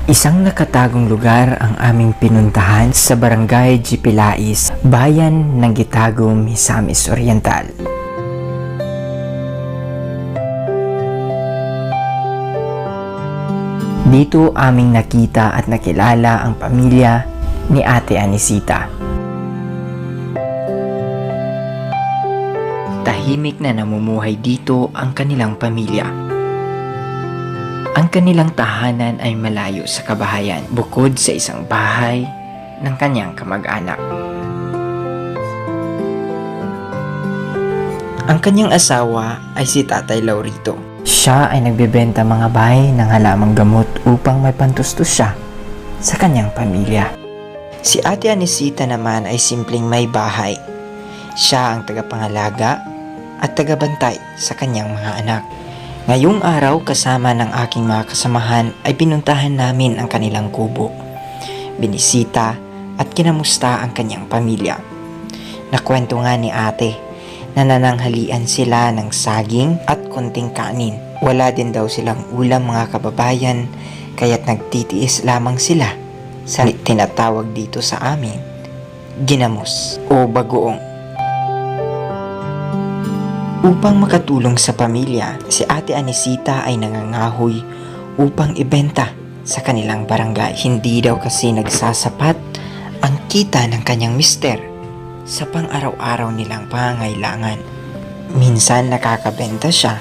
Isang nakatagong lugar ang aming pinuntahan sa Barangay Jipilais, bayan ng Gitagum, Misamis Oriental. Dito aming nakita at nakilala ang pamilya ni Ate Anisita. Tahimik na namumuhay dito ang kanilang pamilya. Ang kanilang tahanan ay malayo sa kabahayan, bukod sa isang bahay ng kanyang kamag-anak. Ang kanyang asawa ay si Tatay Laurito. Siya ay nagbebenta mga bahay ng halamang gamot upang may pantustos siya sa kanyang pamilya. Si Ate Anisita naman ay simpleng may bahay. Siya ang tagapangalaga at tagabantay sa kanyang mga anak. Ngayong araw kasama ng aking mga kasamahan ay pinuntahan namin ang kanilang kubo. Binisita at kinamusta ang kanyang pamilya. Nakwento nga ni ate na nananghalian sila ng saging at konting kanin. Wala din daw silang ulam mga kababayan, kaya't nagtitiis lamang sila sa tinatawag dito sa amin, ginamos o bagoong. Upang makatulong sa pamilya, si Ate Anisita ay nangangahoy upang ibenta sa kanilang barangay. Hindi daw kasi nagsasapat ang kita ng kanyang mister sa pang-araw-araw nilang pangangailangan. Minsan nakakabenta siya,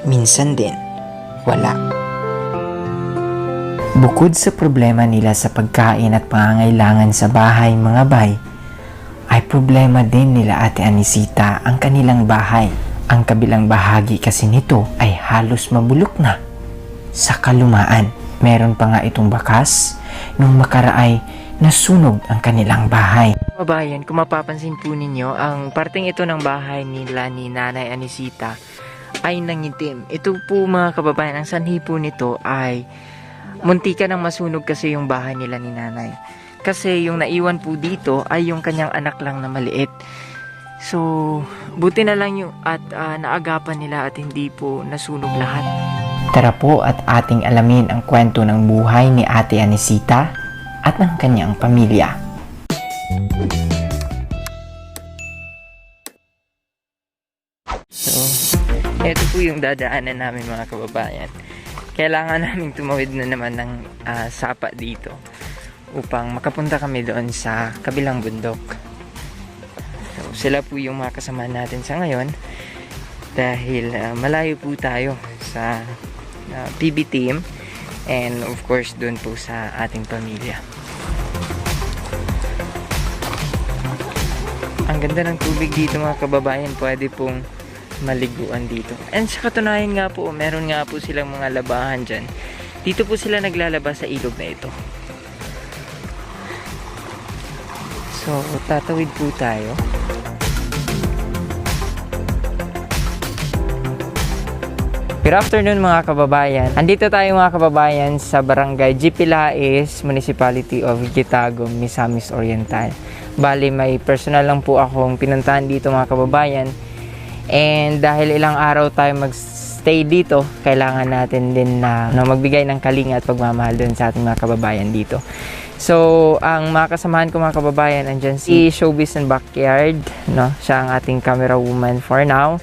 minsan din wala. Bukod sa problema nila sa pagkain at pangangailangan sa bahay mga bay, ay problema din nila Ate Anisita ang kanilang bahay. Ang kabilang bahagi kasi nito ay halos mabulok na sa kalumaan. Meron pa nga itong bakas nung makaraay nasunog ang kanilang bahay. Kababayan, kung mapapansin po ninyo, ang parteng ito ng bahay nila ni Nanay Anisita ay nangitim. Ito po mga kababayan, ang sanhi po nito ay muntika ng masunog kasi yung bahay nila ni Nanay. Kasi yung naiwan po dito ay yung kanyang anak lang na maliit. So, buti na lang yung naagapan nila at hindi po nasunog lahat. Tara po at ating alamin ang kwento ng buhay ni Ate Anisita at ng kanyang pamilya. So, ito po yung dadaanan namin mga kababayan. Kailangan namin tumawid na naman ng sapa dito upang makapunta kami doon sa kabilang bundok. So, sila po yung mga kasama natin sa ngayon dahil malayo po tayo sa PB team and of course doon po sa ating pamilya. Ang ganda ng tubig dito mga kababayan, pwede pong maliguan dito. And sa katunayan nga po, meron nga po silang mga labahan dyan. Dito po sila naglalaba sa ilog na ito. So, tatawid po tayo. Good afternoon mga kababayan. Andito tayo mga kababayan sa Barangay Jipilais, Municipality of Gitagum, Misamis Oriental. Bali, may personal lang po akong pinuntahan dito mga kababayan. And dahil ilang araw tayo mag-stay dito, kailangan natin din na magbigay ng kalinga at pagmamahal dun sa ating mga kababayan dito. So, ang mga kasamahan ko mga kababayan, andyan si Showbiz and Backyard, no? Siya ang ating camera woman for now.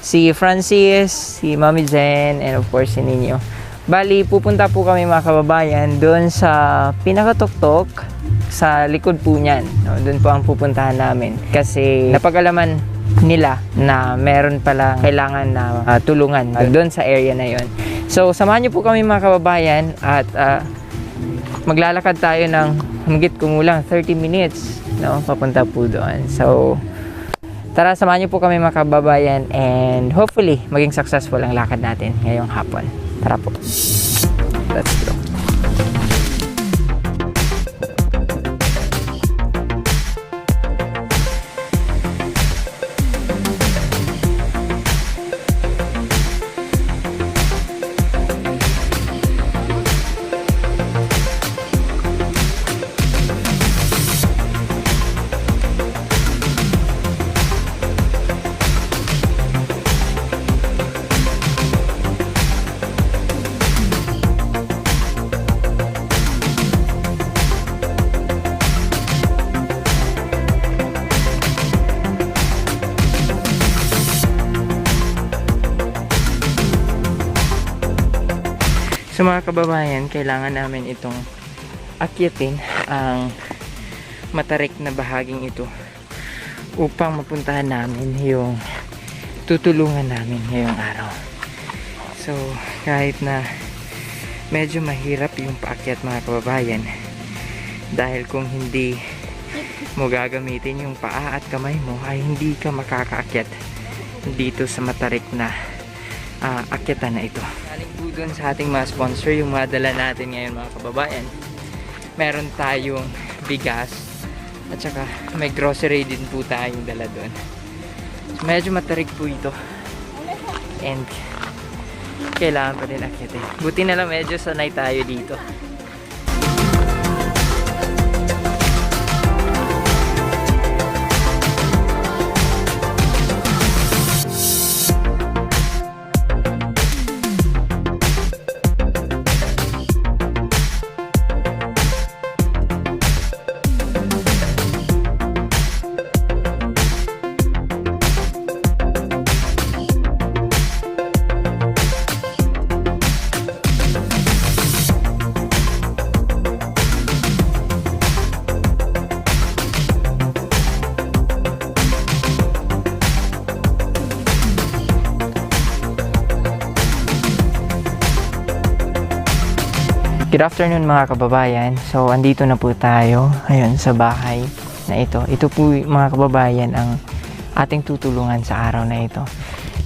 Si Francis, si Mami Jen, and of course si Nino. Bali, pupunta po kami mga kababayan doon sa pinakatuktok sa likod po niyan. No? Doon po ang pupuntahan namin. Kasi napag-alaman nila na meron pala kailangan na tulungan doon sa area na yon. So, samahan niyo po kami mga kababayan at maglalakad tayo ng humigit kumulang 30 minutes, no, papunta po doon. So, tara, samahan niyo po kami mga kababayan and hopefully maging successful ang lakad natin ngayong hapon. Tara po. Let's go. So mga kababayan, kailangan namin itong akyatin ang matarik na bahaging ito upang mapuntahan namin yung tutulungan namin ngayong araw. So kahit na medyo mahirap yung paakyat mga kababayan, dahil kung hindi mo gagamitin yung paa at kamay mo ay hindi ka makakaakyat dito sa matarik na akyatan na ito. Galing po dun sa ating mga sponsor yung madala natin ngayon mga kababayan. Meron tayong bigas at saka may grocery din po tayong dala dun. So, medyo matarik po ito and kailangan pa din akyatin. Buti na lang medyo sanay tayo dito. Good afternoon mga kababayan. So, andito na po tayo ngayon sa bahay na ito. Ito po mga kababayan ang ating tutulungan sa araw na ito.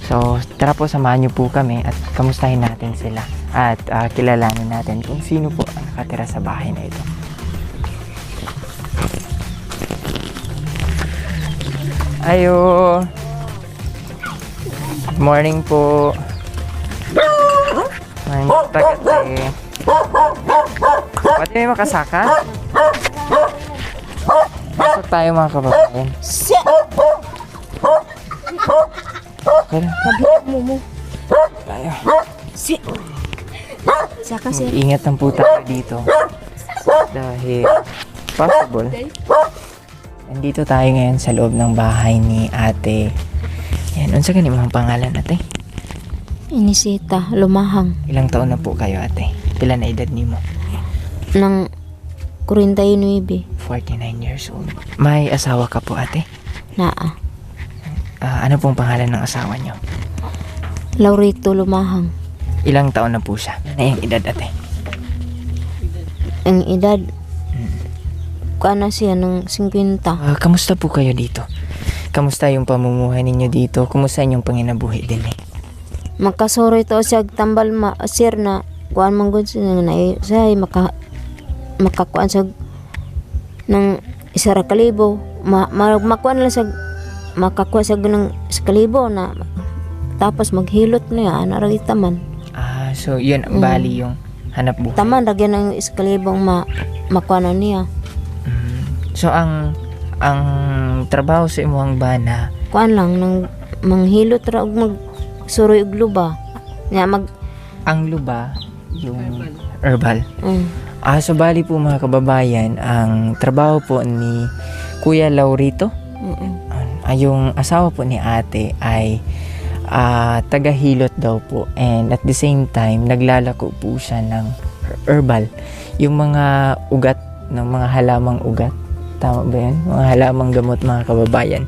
So, tara po samahan niyo po kami at kamustahin natin sila. At kilalanin natin kung sino po ang nakatira sa bahay na ito. Ayo! Good morning po. Morning, tagate. Pwede may makasaka? Pasok tayo mga kababayan. Okay lang. Tayo. Saka sir. Ingat lang po tayo dito. Dahil possible. Nandito tayo ngayon sa loob ng bahay ni ate. Yan, unsa gani mga pangalan ate? Inisita, lumahang. Ilang taon na po kayo ate? Pila na edad nimo? Nang 49. 49 years old. May asawa ka po ate? Naa. Ano pong pangalan ng asawa nyo? Laurito lumahang. Ilang taon na po siya? Na yung edad ate? Ang edad, kana siya ng 50. Kamusta po kayo dito? Kamusta yung pamumuhay ninyo dito? Kumusta yung panginabuhi din eh? Makasuro ito siya tambal sir na kuan man gud siya na siya makakuan siya ng 1,000 makuan lang siya makakuha siya ng 1,000 na tapos maghilot niya ana ra taman. So yun bali yung hanap buhay. Taman ragyan ng 1,000 makuha na niya. So ang trabaho sa imuhang bana Kuan lang nang manghilot ra og magsuroy og luba. Nya ang luba yung herbal. So bali po mga kababayan, ang trabaho po ni Kuya Laurito, yung asawa po ni ate ay tagahilot daw po, and at the same time naglalako po siya ng herbal, yung mga ugat ng mga halamang ugat, tama ba yan? Mga halamang gamot mga kababayan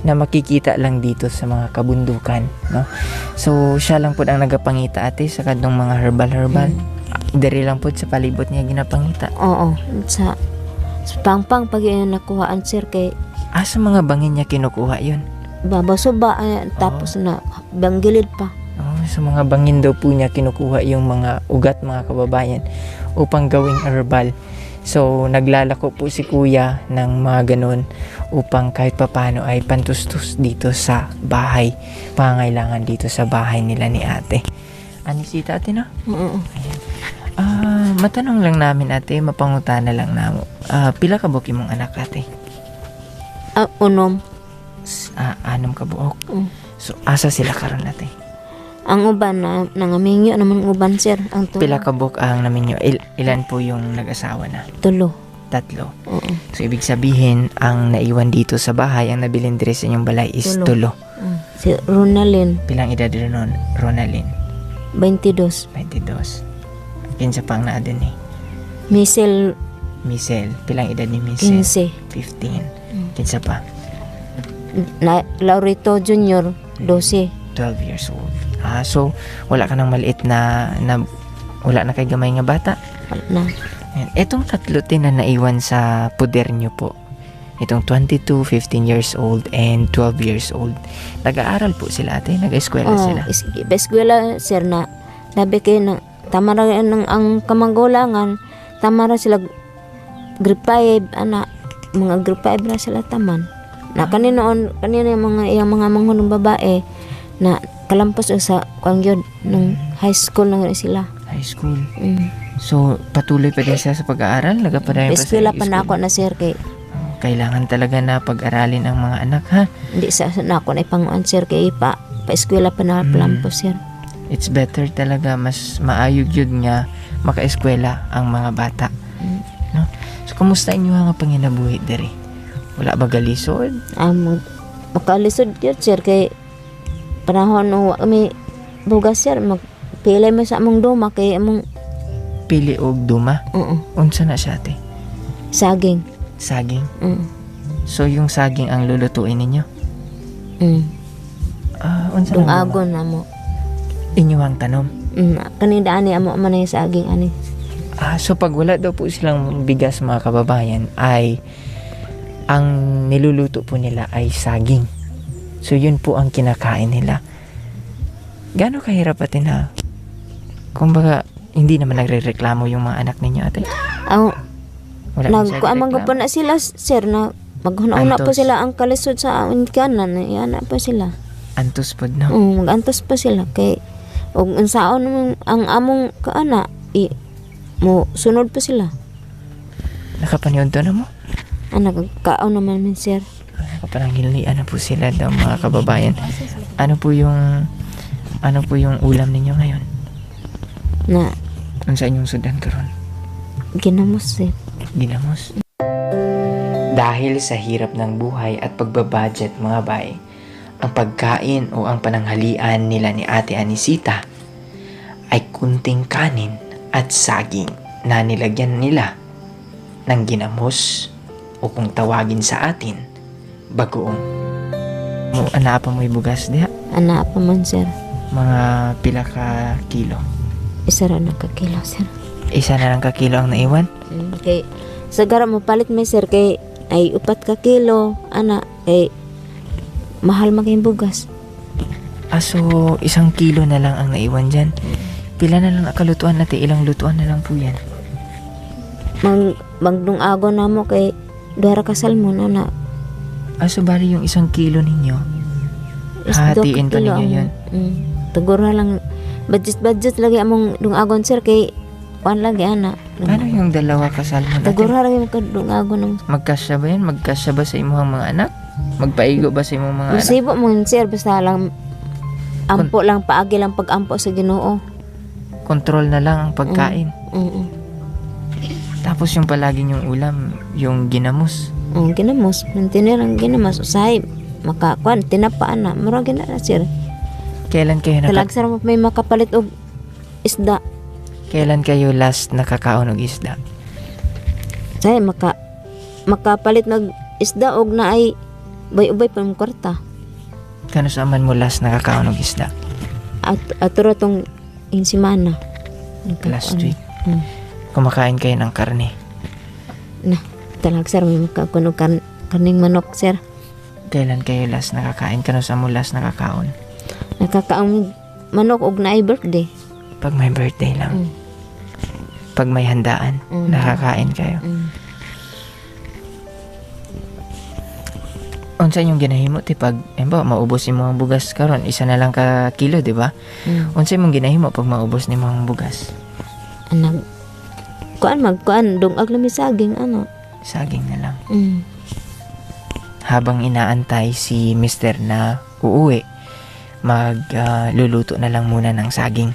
na makikita lang dito sa mga kabundukan, no? So siya lang po ang nagapangita ate sa kadtong mga herbal. Dari lang po sa palibot niya ginapangita. Oo, sa pangpang pag nakuhaan sir kay sa mga bangin niya kinukuha yun. babaso ba tapos na banggilid pa. Sa mga bangin daw po niya kinukuha yung mga ugat mga kababayan upang gawing herbal. So naglalako po si kuya ng mga ganun upang kahit papano ay pantustus dito sa bahay, pangailangan dito sa bahay nila ni ate. Anisita ate no? Ayan. Matanong lang namin ate, mapangutana lang namo. Pila ka buok imong anak ate? Unom. 6 ka buok. So asa sila karon ate? Ang uban na nangamingyo naman uban sir. Ang Pila ka buok ang namin nyo? Ilan po yung nag-asawa na? 3. 3. Oo. So ibig sabihin, ang naiwan dito sa bahay, ang nabilin dire sa inyong balay is 3. Si Ronalyn, Pilang edad rin nun, Ronalyn? 22. 22. Kinsa pa ang naa din eh. Michelle Michelle, pilang edad ni Michelle? 15. 15. Kinsa pa? Laurito Junior 12. 12 years old. So wala ka nang maliit na wala na kay gamay nga bata. Wala na. Ayan. Etong tatlo na naiwan sa poder nyo po. Itong 22, 15 years old, and 12 years old. Nag-aaral po sila ate? Nag-eskwela sila? Eskwela sir na labi kayo na tamara ng ang kamanggulangan, tamara sila grade 5, mga grade 5 na sila taman. Na kanina yung mga manghunong babae na kalampos sa kangyod ng high school na sila. High school. So, patuloy pa din siya sa pag-aaral? Nagapadayon pa sa Eskwela pa na ako na sir kay kailangan talaga na pag-aralin ang mga anak, ha? hindi sa na ako na ipanguan sir kay pa eskwela pa na palampos sir. It's better talaga, mas maayog yun nga maka-eskwela ang mga bata. No? So, kumusta inyo nga panginabuhi diri? Wala ba galisod? Makalisod yun sir kay panahon no kami bugas sir magpilay mo sa among duma kay among Pili og duma? Unsa na siya ate? saging. Saging? So, yung saging ang lulutuin ninyo? Unsa na Dungagon na mo. inyo ang tanom? Kanina ani amo man yung saging ani. So pag wala daw po silang bigas mga kababayan ay ang niluluto po nila ay saging. So yun po ang kinakain nila. Gaano kahirap ate na kumbaga hindi naman nagrereklamo yung mga anak ninyo ate? Wala Nagkuamang po na sila sir na maghuna-una po Antos. sila ang kalisod sa kanan. Yan na po sila. Antos pod no? Mag-antos pa sila kay og unsaon naman ang among kaana mo sunod pa sila. Nakapaniod to na mo? Nagkaon naman min sir. Nakapanangilian na po sila daw mga kababayan. Ano po yung ulam ninyo ngayon? Na Kung sa inyong sudan karon? ginamos sir. Ginamos. Dahil sa hirap ng buhay at pagbabudget mga bay, ang pagkain o ang pananghalian nila ni Ate Anisita ay kunting kanin at saging na nilagyan nila ng ginamos o kung tawagin sa atin, bagoong. Anapa mo'y bugas diha? Ana pa man sir. Mga pila ka kilo? Isa ra na ka kilo sir. Isa na lang ka kilo ang naiwan? Kay sa gara mo palit may sir kay ay 4 ka kilo ana kay mahal maging bugas. So 1 kilo na lang ang naiwan dyan. Pila na lang nakalutuan natin? Ilang lutuan na lang po yan? Magdungago na mo kay duha ka salmon ana. So bali yung 1 kilo ninyo, hatiin pa ninyo yun? Tagura lang budget lagi among dungagon sir kay kuan lagi ana. Ano yung 2 kasalmon natin? Tagura lagi magdungagon ng Magkasya ba yan? Magkasya ba sa imong mga anak? Magpaigo ba sa imong mga anak? Musibo mo sir basta lang ampo lang paagi lang pag-ampo sa Ginoo. Kontrol na lang ang pagkain. Tapos yung palaging yung ulam, yung ginamos. Ginamos, tinirang ginamos usahay makakuan tinapaan na mura gina na sir. Kailan kayo Talag sir mo may makapalit og isda. Kailan kayo last nakakaon og isda? Say makapalit nag isda og na ay bay-ubay pa mong kwarta. Kano sa man mo last nakakaon og isda? Aturo tong insimana. Last week. Kumakain kayo ng karne. Talag sir may makakuan og kaning manok sir. Kailan kayo last nakakain? Kano sa mo last nakakaon? Nakakaon manok og na ay birthday. Pag may birthday lang. Pag may handaan, nakakain kayo. Unsa yung ginahimo ti pag maubos imong mga bugas karon, 1 na lang ka kilo, di ba? Unsa imong ginahimo pag maubos ni mga bugas? Magkuan dungag lami saging ano. Saging na lang. Habang inaantay si Mr. na uuwi, magluluto na lang muna ng saging.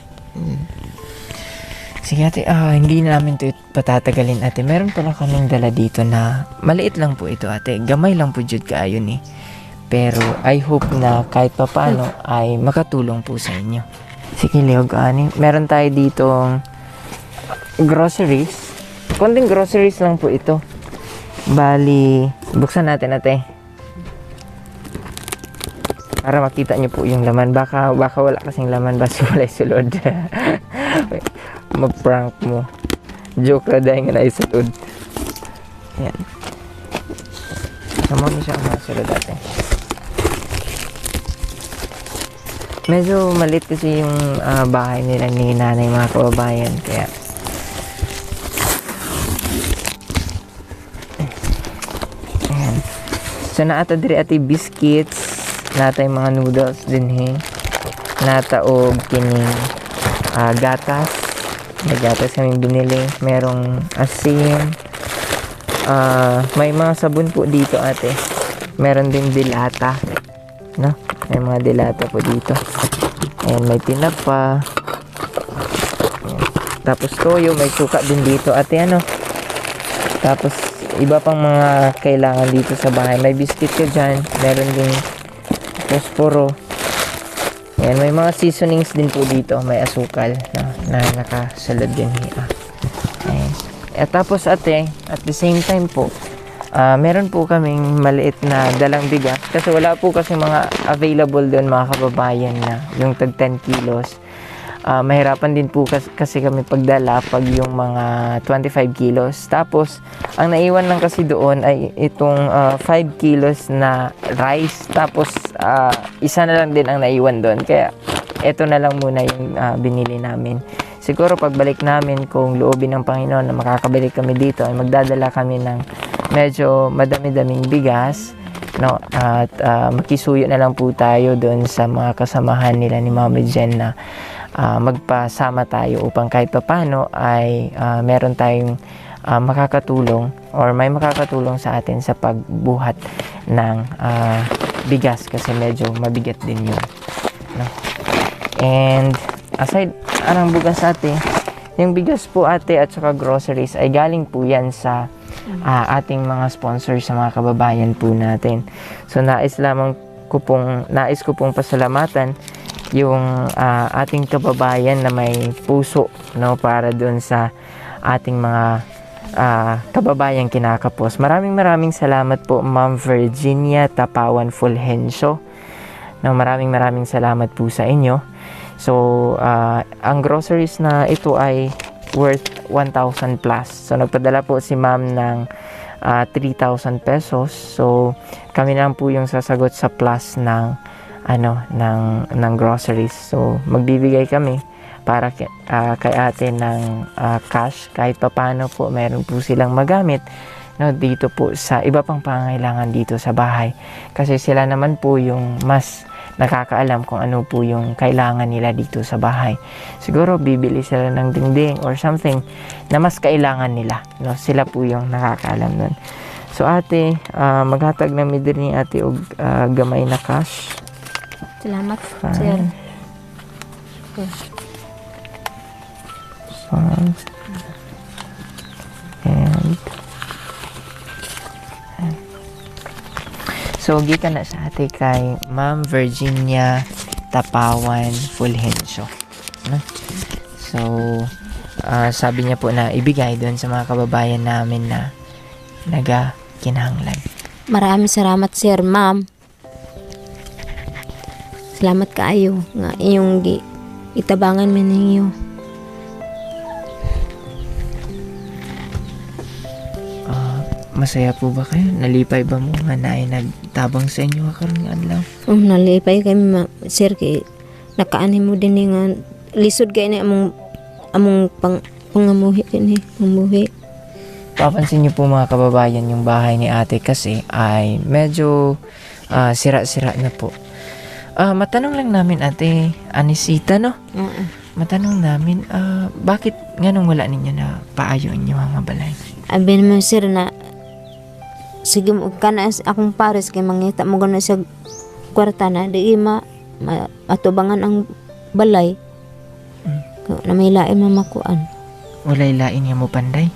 Sige ate, hindi namin ito patatagalin ate. Meron pala kaming dala dito na maliit lang po ito ate. Gamay lang po jud kaayo ni. Pero I hope na kahit pa paano ay makatulong po sa inyo. Sige Leog, meron tayo ditong groceries. Konting groceries lang po ito. Bali, buksan natin ate. Para makita nyo po yung laman. Baka wala kasing laman. Basta wala sulod. Mag-prank mo. Joke na dahil nga naisulod. Ayan. Sama mo siya ang masulod ate. Medyo malit kasi yung bahay nila ni nanay mga kababayan. Kaya ayan. So naata diri ati biscuits. Nata yung mga noodles din nata og kining gatas. May gatas kaming binili. Merong asin. May mga sabon po dito ate. Meron din dilata. No? May mga dilata po dito. Ayan, may tinapa. Ayan. Tapos toyo, may suka din dito ate ano. Tapos iba pang mga kailangan dito sa bahay. May biscuit ka dyan. Meron din posporo. Ayan, may mga seasonings din po dito. May asukal na nakasalad din. Ayan. At tapos ate, at the same time po, meron po kaming maliit na dalang bigas. Kasi wala po kasi mga available doon mga kababayan na yung tag 10 kilos. Mahirapan din po kasi kami pagdala pag yung mga 25 kilos. Tapos, ang naiwan lang kasi doon ay itong 5 kilos na rice. Tapos, isa na lang din ang naiwan doon. Kaya, ito na lang muna yung binili namin. Siguro pagbalik namin, kung loobin ng Panginoon na makakabalik kami dito, ay magdadala kami ng medyo madami-daming bigas. No? At makisuyo na lang po tayo doon sa mga kasamahan nila ni Mama Jen na magpasama tayo upang kahit papano ay meron tayong makakatulong or may makakatulong sa atin sa pagbuhat ng bigas kasi medyo mabigat din yun. No? And aside anong bugas ate, yung bigas po ate at saka groceries ay galing po yan sa ating mga sponsors sa mga kababayan po natin. So nais ko pong pasalamatan yung ating kababayan na may puso, no, para doon sa ating mga kababayang kinakapos. Maraming salamat po Ma'am Virginia Tapawan Fulgencio. No, maraming salamat po sa inyo. So ang groceries na ito ay worth 1,000 plus. So nagpadala po si Ma'am ng 3,000 pesos. So kami lang po yung sasagot sa plus ng ng groceries. So magbibigay kami para kay ate ng cash kahit papano po meron po silang magamit, no, dito po sa iba pang pangangailangan dito sa bahay. Kasi sila naman po yung mas nakakaalam kung ano po yung kailangan nila dito sa bahay. Siguro bibili sila ng dingding or something na mas kailangan nila, no? Sila po yung nakakaalam nun. So ate, maghatag na midri ni ate og gamay na cash. Salamat, sir. So, gikan na sa ate kay Ma'am Virginia Tapawan Fulgencio. No? So, sabi niya po na ibigay doon sa mga kababayan namin na nagakinahanglan. Maraming salamat, sir, ma'am. Salamat kaayo nga iyong itabangan man ninyo. Masaya po ba kayo? Nalipay ba mo nga na ay nagtabang sa inyo karon nga adlaw? Nalipay kami, sir, kay nakaani mo din nga lisod kay ni among pangamuhi ni mamuhi. Papansin niyo po mga kababayan yung bahay ni ate kasi ay medyo sira-sira na po. Matanong lang namin ate Anisita, no? Matanong namin, bakit nganong wala ninyo na paayon yung mga balay? Abi naman, sir, na sige mo kana akong pares kay mangita mo gano sa kwarta na di matubangan ang balay. Na may lain mamakuan. Walay lain nga mo panday?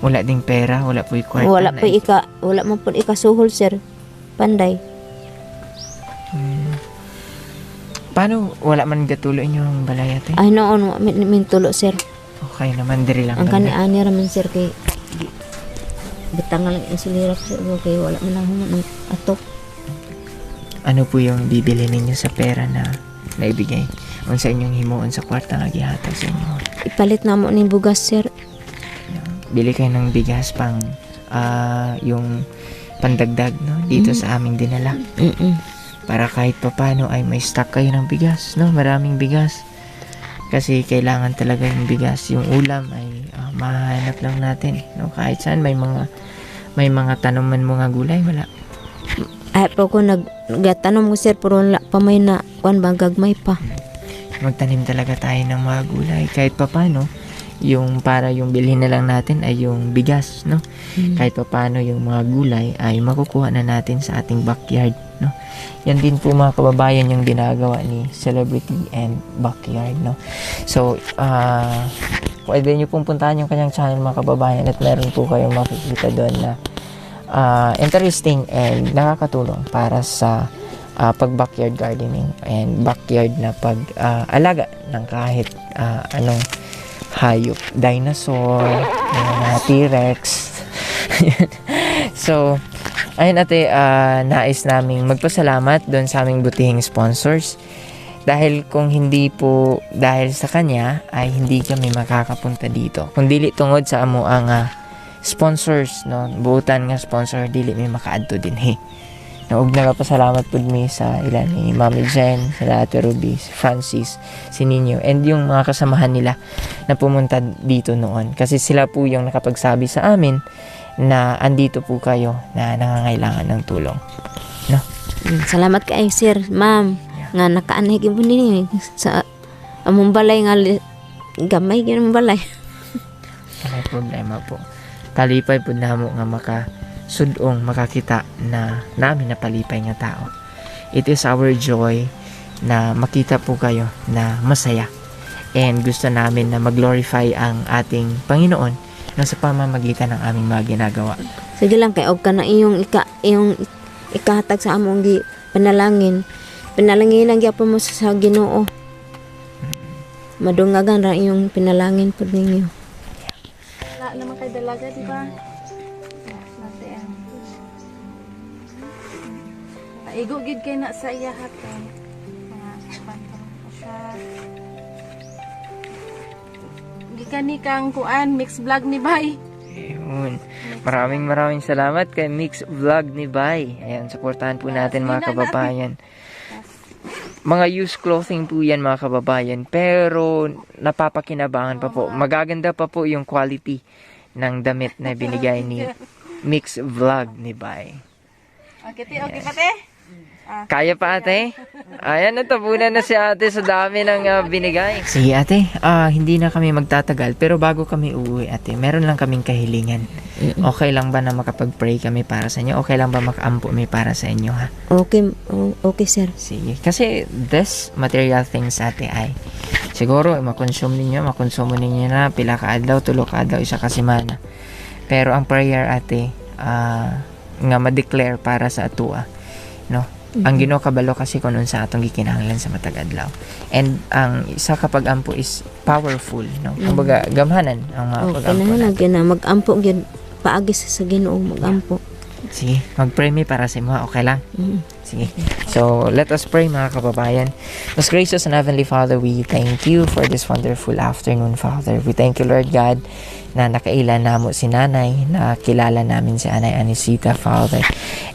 Wala ding pera, wala po kwarta. Wala mo po ikasuhol, sir. Panday. Paano wala man gatuloy inyo ang balay ate? Ay noon min tulo, sir. Okay naman, diri lang. Ang banda. kani-ani raman sir kay bitangan lang yung silirap sir kay wala man lang human ng atok. Ano po yung bibili ninyo sa pera na naibigay? Kung sa inyong himuon sa kwarta nga gihatag sa inyo. Ipalit na mo ni bugas sir. Bili kayo ng bigas pang yung pandagdag, no? Dito sa aming dinala. Para kahit papano ay may stock kayo ng bigas, no? Maraming bigas. Kasi kailangan talaga yung bigas. Yung ulam ay mahanap lang natin, no? Kahit saan may mga tanaman mga gulay, wala. Ay po ko nagtanom ko sir pero wala pa may na kuan ba gagmay pa. Magtanim talaga tayo ng mga gulay. Kahit papano, yung para yung bilhin na lang natin ay yung bigas, no? Kahit papano yung mga gulay ay makukuha na natin sa ating backyard, no? Yan din po mga kababayan yung ginagawa ni Celebrity and Backyard, no? So, pwede nyo pong puntahan yung kanyang channel mga kababayan at meron po kayong makikita doon na interesting and nakakatulong para sa pag-backyard gardening and backyard na pag-alaga ng kahit anong hayop, dinosaur, T-Rex. So, ayun ate, nais naming magpasalamat doon sa aming butihing sponsors. Dahil kung hindi po dahil sa kanya, ay hindi kami makakapunta dito. Kung dili tungod sa amo ang sponsors, no, buutan nga sponsor, dili may makaadto din Naog nagapasalamat po mi sa ilan ni Mami Jen, sa Ate Ruby, si Francis, si Nino, and yung mga kasamahan nila na pumunta dito noon. Kasi sila po yung nakapagsabi sa amin na andito po kayo na nangangailangan ng tulong. No? Salamat kay sir, ma'am. Nga nakaanay gyud ninyo sa among balay nga gamay gyud among balay. May problema po. Kalipay po namo nga makasudong makakita na namin napalipay nga tao. It is our joy na makita po kayo na masaya. And gusto namin na mag-glorify ang ating Panginoon na sa pamamagitan ng aming mga ginagawa. Sige lang kay og kana iyong ikahatag sa among panalangin. Pinalangin lang gyapon mo sa Ginoo. Madungagan ra iyong pinalangin pud ninyo. Wala naman kay dalaga, di ba? Igo gid kay na sa iya hatay. Mga pantalon pa siya. Gikan ni kang kuan mix vlog ni Bay. Ayun. Maraming salamat kay Mix Vlog ni Bay. Ayan, supportahan po natin mga kababayan. Mga used clothing po yan mga kababayan. Pero napapakinabangan pa po. Magaganda pa po yung quality ng damit na binigay ni Mix Vlog ni Bay. Okay, okay pate? Kaya pa ate? Ayan, natapunan na si ate sa dami ng binigay. Sige ate, hindi na kami magtatagal. Pero bago kami uuwi ate, meron lang kaming kahilingan. Okay lang ba na makapag-pray kami para sa inyo? Okay lang ba makaampo kami para sa inyo ha? Okay sir. Sige, kasi this material things ate ay siguro makonsumo ninyo na pila ka adlaw, tulo ka adlaw, isa ka semana. Pero ang prayer ate, nga ma-declare para sa atua, no? Ang Ginoo kabalo kasi kunon sa atong gikinahanglan sa matag adlaw. And ang isa kapag ampo is powerful, no? Kumbaga gamhanan ang mga pag-ampo. Okay na mag-ampo gyud paagi sa Ginoo mag-ampo. Sige, mag-pray mi para sa imo, okay lang? Sige. So, let us pray mga kababayan. Most gracious and heavenly Father, we thank you for this wonderful afternoon, Father. We thank you, Lord God, na nakailan namo si Nanay, na kilala namin si Anay Anisita, Father.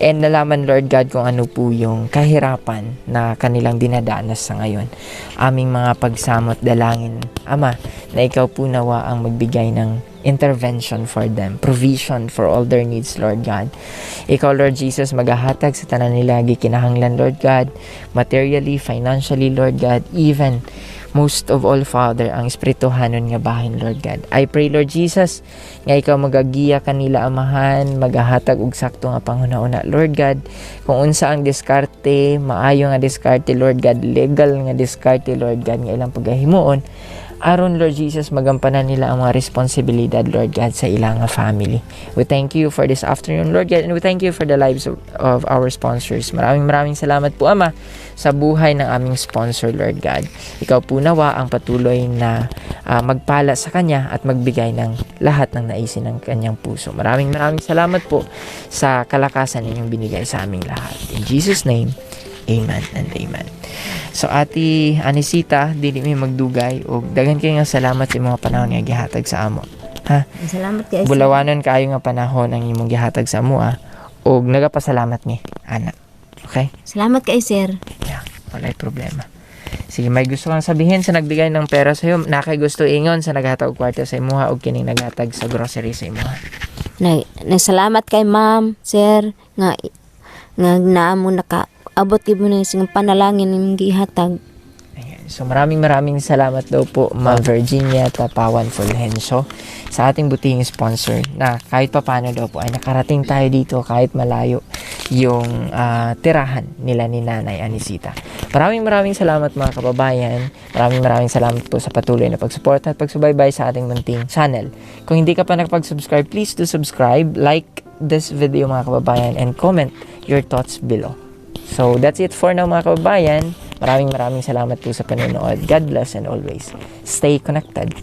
And nalaman, Lord God, kung ano po yung kahirapan na kanilang dinadanas sa ngayon. Aming mga pagsamot dalangin, Ama, na ikaw po nawa ang magbigay ng intervention for them, provision for all their needs, Lord God. Ikaw, Lord Jesus, maghahatag sa tanan nila gikinahanglan, Lord God, materially, financially, Lord God, even most of all, Father, ang espirituhanon nga bahin, Lord God. I pray, Lord Jesus, nga ikaw magagiya kanila amahan, maghahatag og sakto nga panghuna-una, Lord God, kung unsa ang diskarte, maayo nga diskarte, Lord God, legal nga diskarte, Lord God, nga ilang paghimuon, aron Lord Jesus magampanan nila ang mga responsibilidad Lord God sa ilang family. We thank you for this afternoon Lord God, and we thank you for the lives of our sponsors. Maraming salamat po Ama sa buhay ng aming sponsor Lord God. Ikaw po nawa ang patuloy na magpala sa kanya at magbigay ng lahat ng naisin ng kanyang puso. Maraming salamat po sa kalakasan ninyong binigay sa aming lahat. In Jesus name, amen and amen. So Ati Anisita, dili mi magdugay og daghan kayo nga salamat sa mga panahon nga gihatag sa amo. Ha? Salamat kay sir. Bulawanon kaayo nga panahon ang imong gihatag sa amo og nagapasalamat mi ana. Okay? Salamat kay sir. Yeah, walay problema. Sige, may gusto kang sabihin sa nagbigay ng pera sa iyo, nakay gusto ingon sa naghatag og kwarta sa imuha og kining naghatag sa grocery sa imuha. Nasalamat kay ma'am, sir, nga naamo nakaabot gid mo na sing panalangin imong gihatag. Ayan. So maraming salamat daw po Ma'am Virginia Tapawan Fulgencio sa ating butihing sponsor na kahit papaano daw po ay nakarating tayo dito kahit malayo yung tirahan nila ni Nanay Anisita. Maraming salamat mga kababayan. Maraming salamat po sa patuloy na pagsuporta at pagsubaybay sa ating munting channel. Kung hindi ka pa nakapag-subscribe, please do subscribe, like this video mga kababayan, and comment your thoughts below. So that's it for now mga kababayan. Maraming salamat po sa panonood. God bless and always stay connected.